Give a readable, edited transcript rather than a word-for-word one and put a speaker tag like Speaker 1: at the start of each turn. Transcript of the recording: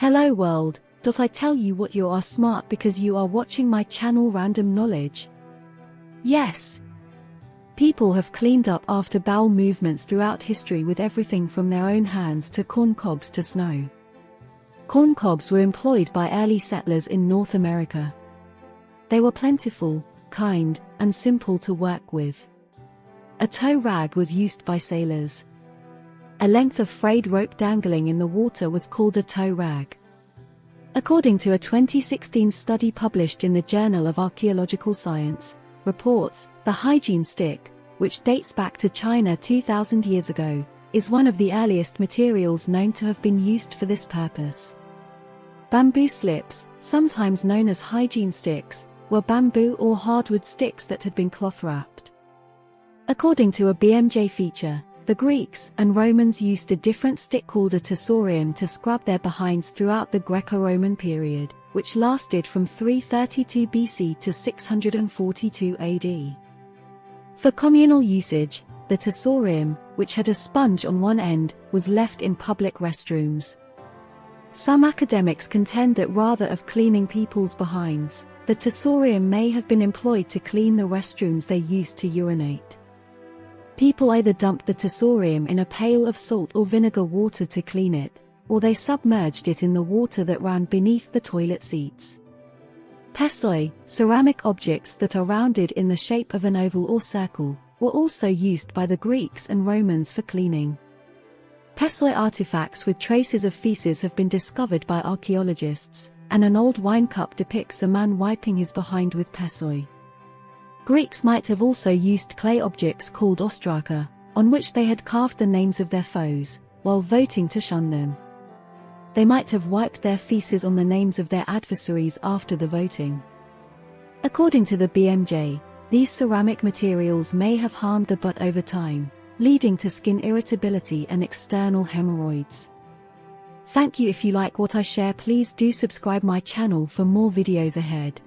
Speaker 1: Hello world, I tell you what, you are smart because you are watching my channel Random Knowledge. Yes. People have cleaned up after bowel movements throughout history with everything from their own hands to corn cobs to snow. Corn cobs were employed by early settlers in North America. They were plentiful, kind, and simple to work with. A tow rag was used by sailors. A length of frayed rope dangling in the water was called a tow rag. According to a 2016 study published in the Journal of Archaeological Science, reports, the hygiene stick, which dates back to China 2,000 years ago, is one of the earliest materials known to have been used for this purpose. Bamboo slips, sometimes known as hygiene sticks, were bamboo or hardwood sticks that had been cloth-wrapped. According to a BMJ feature, the Greeks and Romans used a different stick called a tessorium to scrub their behinds throughout the Greco-Roman period, which lasted from 332 BC to 642 AD. For communal usage, the tessorium, which had a sponge on one end, was left in public restrooms. Some academics contend that rather of cleaning people's behinds, the tessorium may have been employed to clean the restrooms they used to urinate. People either dumped the tessorium in a pail of salt or vinegar water to clean it, or they submerged it in the water that ran beneath the toilet seats. Pessoi, ceramic objects that are rounded in the shape of an oval or circle, were also used by the Greeks and Romans for cleaning. Pessoi artifacts with traces of feces have been discovered by archaeologists, and an old wine cup depicts a man wiping his behind with pessoi. Greeks might have also used clay objects called ostraka, on which they had carved the names of their foes, while voting to shun them. They might have wiped their feces on the names of their adversaries after the voting. According to the BMJ, these ceramic materials may have harmed the butt over time, leading to skin irritability and external hemorrhoids. Thank you. If you like what I share, please do subscribe my channel for more videos ahead.